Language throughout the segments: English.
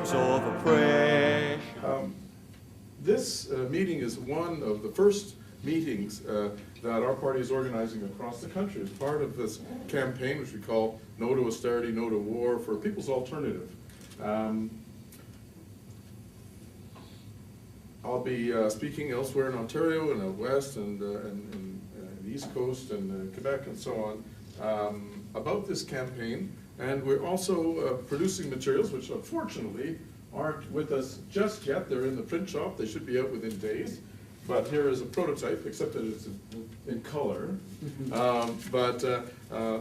times of oppression. This meeting is one of the first meetings that our party is organizing across the country as part of this campaign, which we call No to Austerity, No to War, for People's Alternative. I'll be speaking elsewhere in Ontario and out west and the East Coast and Quebec and so on about this campaign. And we're also producing materials which unfortunately aren't with us just yet. They're in the print shop. They should be out within days. But here is a prototype, except that it's in color.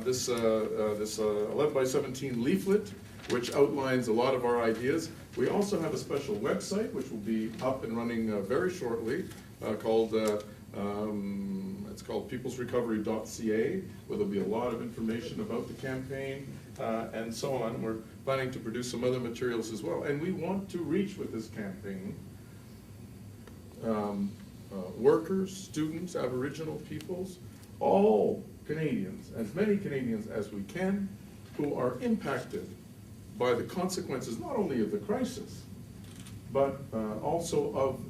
This 11 by 17 leaflet, which outlines a lot of our ideas. We also have a special website, which will be up and running very shortly, called it's called peoplesrecovery.ca, where there'll be a lot of information about the campaign and so on. We're planning to produce some other materials as well. And we want to reach with this campaign workers, students, Aboriginal peoples, all Canadians, as many Canadians as we can, who are impacted by the consequences not only of the crisis, but also of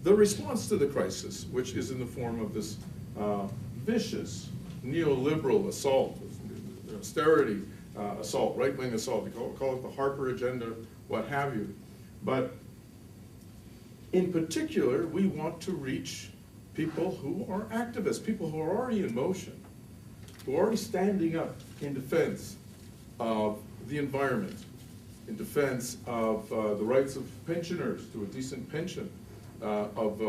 the response to the crisis, which is in the form of this vicious neoliberal assault, austerity assault, right-wing assault. We call it the Harper agenda, what have you. But in particular, we want to reach people who are activists, people who are already in motion, who are already standing up in defense of the environment, in defense of the rights of pensioners to a decent pension, of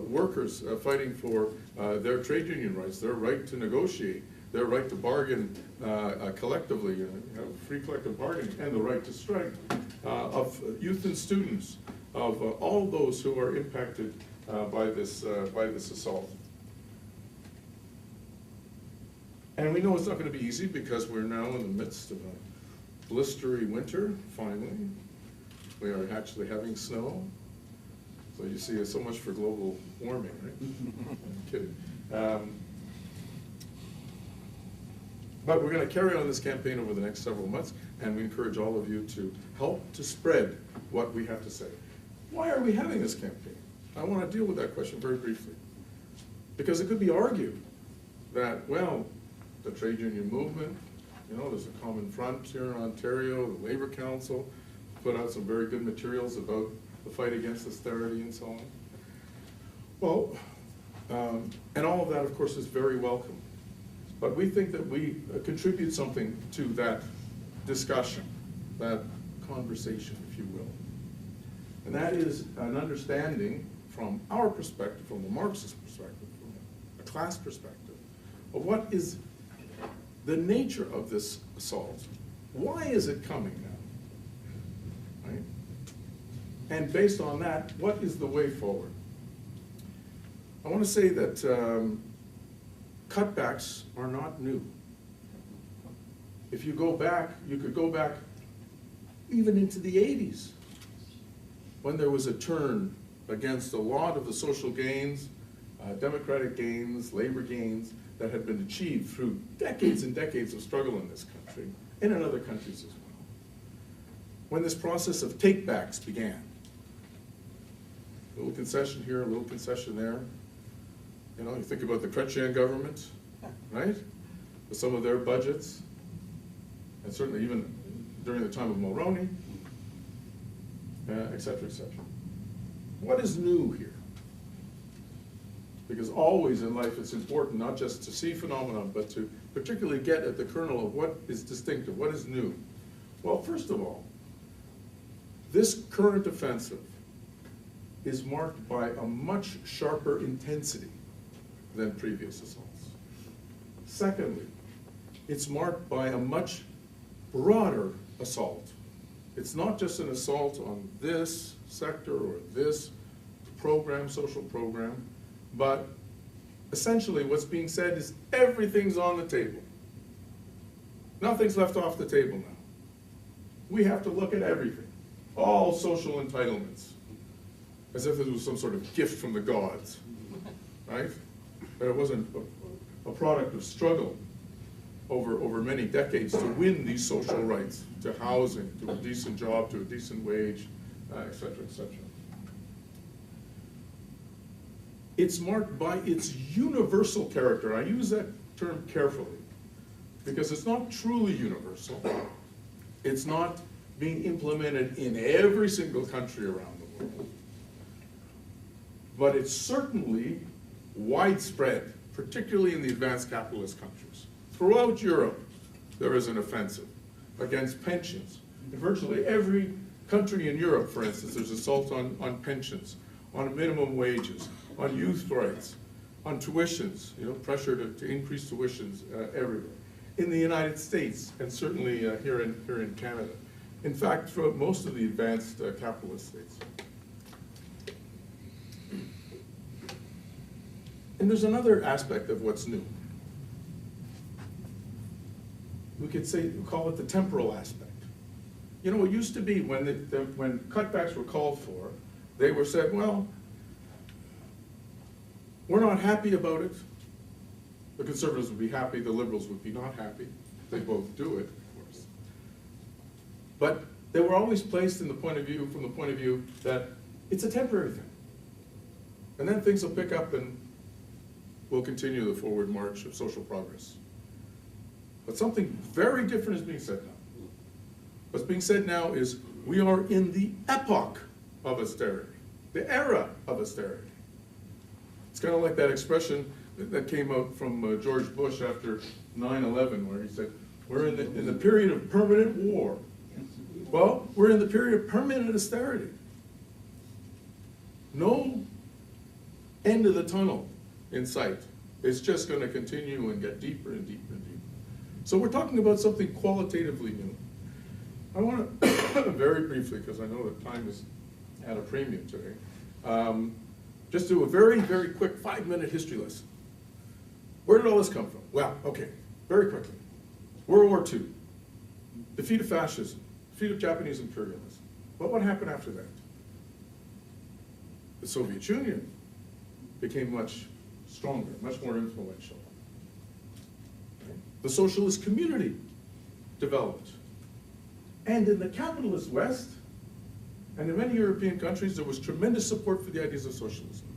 workers fighting for their trade union rights, their right to negotiate, their right to bargain collectively, free collective bargaining, and the right to strike, of youth and students, of all those who are impacted by this assault. And we know it's not going to be easy because we're now in the midst of a blistery winter, finally. We are actually having snow. So you see, so much for global warming, right? I'm kidding. But we're going to carry on this campaign over the next several months, and we encourage all of you to help to spread what we have to say. Why are we having this campaign? I want to deal with that question very briefly. Because it could be argued that, well, the trade union movement, there's a common front here in Ontario, the Labour Council put out some very good materials about the fight against austerity and so on. Well, and all of that, of course, is very welcome. But we think that we contribute something to that discussion, that conversation, if you will. And that is an understanding from our perspective, from the Marxist perspective, from a class perspective, of what is the nature of this assault. Why is it coming now? Right? And based on that, what is the way forward? I want to say that cutbacks are not new. If you go back, you could go back even into the 80s, when there was a turn against a lot of the social gains, democratic gains, labor gains that had been achieved through decades and decades of struggle in this country, and in other countries as well. When this process of take-backs began, a little concession here, a little concession there. You think about the Chrétien government, right? With some of their budgets, and certainly even during the time of Mulroney, et cetera, et cetera. What is new here? Because always in life it's important not just to see phenomenon, but to particularly get at the kernel of what is distinctive, what is new. Well, first of all, this current offensive is marked by a much sharper intensity than previous assaults. Secondly, it's marked by a much broader assault. It's not just an assault on this sector or this program, social program, but essentially what's being said is everything's on the table. Nothing's left off the table now. We have to look at everything, all social entitlements, as if it was some sort of gift from the gods, right? That it wasn't a product of struggle over many decades to win these social rights, to housing, to a decent job, to a decent wage, et cetera, et cetera. It's marked by its universal character. I use that term carefully because it's not truly universal. It's not being implemented in every single country around the world. But it's certainly widespread, particularly in the advanced capitalist countries. Throughout Europe, there is an offensive against pensions. In virtually every country in Europe, for instance, there's assault on pensions, on minimum wages, on youth rights, on tuitions, pressure to increase tuitions everywhere. In the United States, and certainly here in Canada. In fact, throughout most of the advanced capitalist states. And there's another aspect of what's new. We could call it the temporal aspect. It used to be when when cutbacks were called for, they were said, well, we're not happy about it. The conservatives would be happy, the liberals would be not happy. They both do it, of course. But they were always placed from the point of view that it's a temporary thing. And then things will pick up and we'll continue the forward march of social progress. But something very different is being said now. What's being said now is we are in the epoch of austerity, the era of austerity. It's kind of like that expression that came out from George Bush after 9/11, where he said, we're in the period of permanent war. Well, we're in the period of permanent austerity. No end of the tunnel in sight. It's just going to continue and get deeper and deeper and deeper. So we're talking about something qualitatively new. I want to, very briefly, because I know that time is at a premium today, just do a very, very quick 5-minute history lesson. Where did all this come from? Well, okay, very quickly. World War II, defeat of fascism, defeat of Japanese imperialism. But what happened after that? The Soviet Union became much stronger, much more influential. The socialist community developed. And in the capitalist West, and in many European countries, there was tremendous support for the ideas of socialism.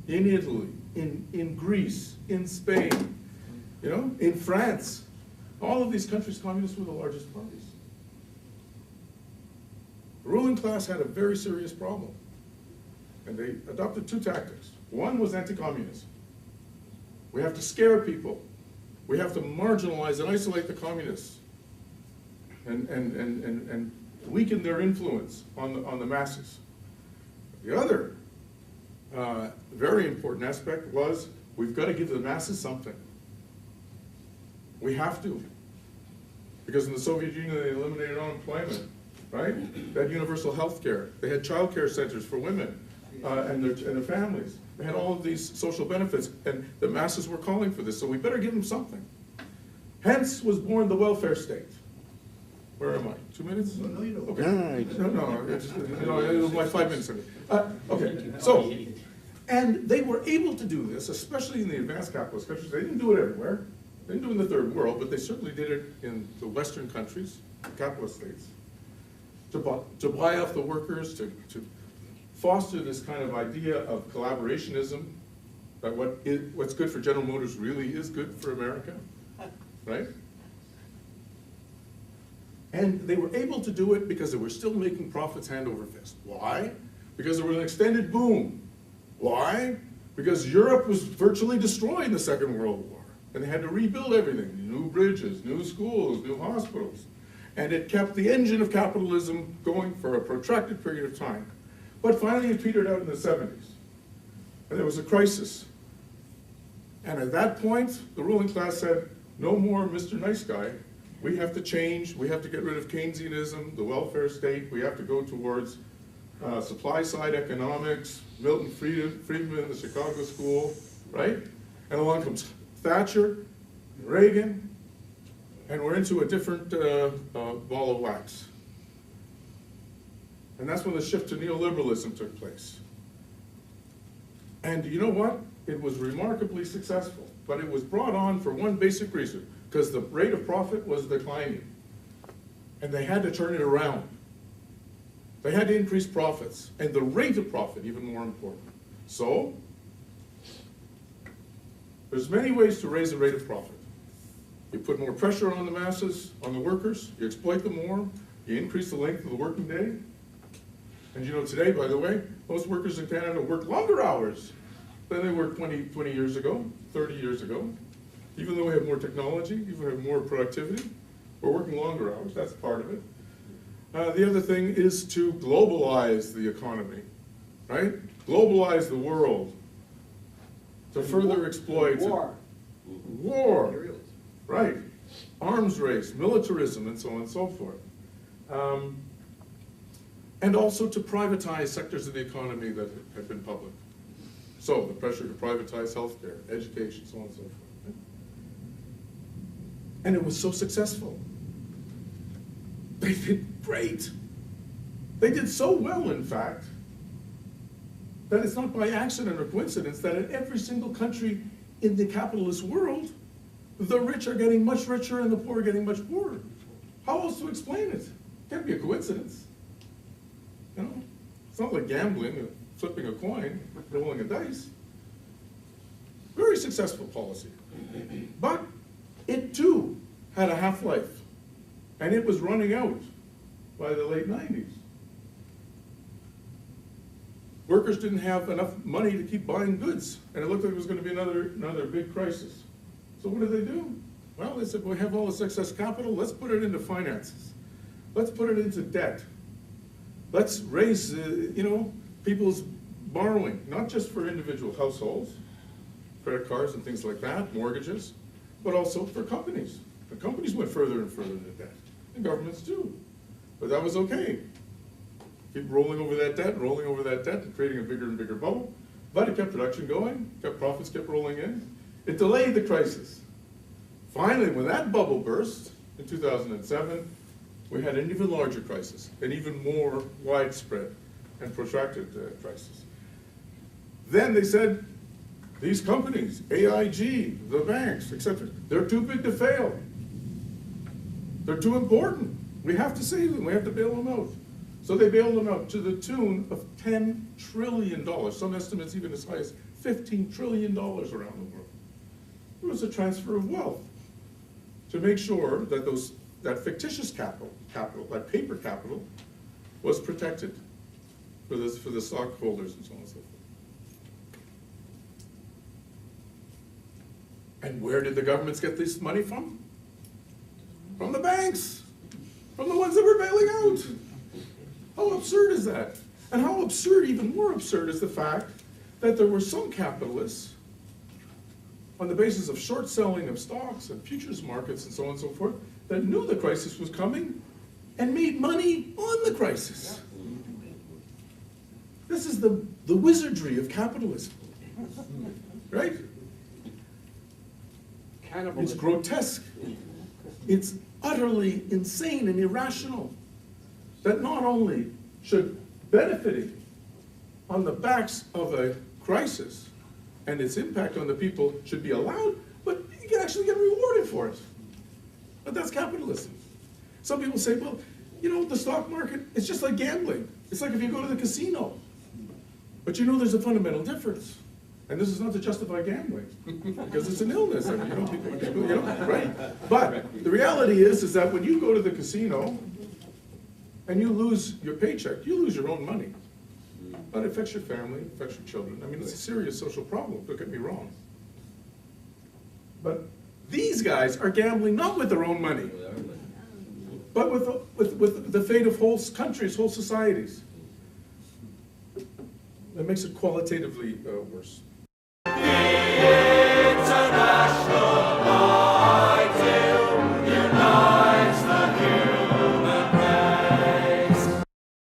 In Italy, in Greece, in Spain, in France. All of these countries, communists were the largest parties. The ruling class had a very serious problem. And they adopted 2 tactics. One was anti-communism. We have to scare people. We have to marginalize and isolate the communists and weaken their influence on the masses. The other very important aspect was we've got to give the masses something. We have to. Because in the Soviet Union, they eliminated unemployment, right? They had universal health care. They had child care centers for women and their families. They had all of these social benefits, and the masses were calling for this, so we better give them something. Hence was born the welfare state. Where am I? 2 minutes? No, you don't. Okay. No, it was my 5 minutes. Okay, so, and they were able to do this, especially in the advanced capitalist countries. They didn't do it everywhere. They didn't do it in the third world, but they certainly did it in the Western countries, capitalist states, to buy off the workers, to foster this kind of idea of collaborationism, that what's good for General Motors really is good for America, right? And they were able to do it because they were still making profits hand over fist. Why? Because there was an extended boom. Why? Because Europe was virtually destroyed in the Second World War, and they had to rebuild everything, new bridges, new schools, new hospitals. And it kept the engine of capitalism going for a protracted period of time. But finally it petered out in the 70s. And there was a crisis. And at that point, the ruling class said, no more Mr. Nice Guy. We have to change. We have to get rid of Keynesianism, the welfare state. We have to go towards supply-side economics, Milton Friedman, the Chicago School, right? And along comes Thatcher, Reagan, and we're into a different ball of wax. And that's when the shift to neoliberalism took place. And you know what? It was remarkably successful, but it was brought on for one basic reason: because the rate of profit was declining. And they had to turn it around. They had to increase profits, and the rate of profit, even more important. So, there's many ways to raise the rate of profit. You put more pressure on the masses, on the workers, you exploit them more, you increase the length of the working day. And you know, today, by the way, most workers in Canada work longer hours than they worked 20 years ago, 30 years ago. Even though we have more technology, even though we have more productivity, we're working longer hours, that's part of it. The other thing is to globalize the economy, right? Globalize the world to further exploit. War. War, right. Arms race, militarism, and so on and so forth. And also to privatize sectors of the economy that have been public. So the pressure to privatize healthcare, education, so on and so forth. Right? And it was so successful. They did great. They did so well, in fact, that it's not by accident or coincidence that in every single country in the capitalist world, the rich are getting much richer and the poor are getting much poorer. How else to explain it? Can't be a coincidence. You know, it's not like gambling, or flipping a coin, rolling a dice. Very successful policy. But it too had a half-life. And it was running out by the late 90s. Workers didn't have enough money to keep buying goods, and it looked like it was going to be another big crisis. So what did they do? Well, they said, we have all this excess capital, let's put it into finances. Let's put it into debt. Let's raise, people's borrowing, not just for individual households, credit cards and things like that, mortgages, but also for companies. The companies went further and further into debt, and governments too. But that was okay. Keep rolling over that debt, and creating a bigger and bigger bubble. But it kept production going, profits kept rolling in. It delayed the crisis. Finally, when that bubble burst in 2007, we had an even larger crisis, an even more widespread and protracted crisis. Then they said, these companies, AIG, the banks, etc., they're too big to fail. They're too important. We have to save them. We have to bail them out. So they bailed them out to the tune of $10 trillion. Some estimates even as high as $15 trillion around the world. It was a transfer of wealth to make sure that that fictitious capital, that paper capital, was protected for the stockholders and so on and so forth. And where did the governments get this money from? From the banks, from the ones that were bailing out. How absurd is that? And how absurd, even more absurd, is the fact that there were some capitalists, on the basis of short selling of stocks and futures markets and so on and so forth, that knew the crisis was coming and made money on the crisis. This is the wizardry of capitalism, right? It's grotesque. It's utterly insane and irrational that not only should benefiting on the backs of a crisis and its impact on the people should be allowed, but you can actually get rewarded for it. But that's capitalism. Some people say, well, the stock market, it's just like gambling. It's like if you go to the casino. But there's a fundamental difference. And this is not to justify gambling, because it's an illness. I mean, people, right? But the reality is that when you go to the casino and you lose your paycheck, you lose your own money. But it affects your family, it affects your children. I mean, it's a serious social problem, don't get me wrong. But these guys are gambling not with their own money, but with the fate of whole countries, whole societies. That makes it qualitatively worse.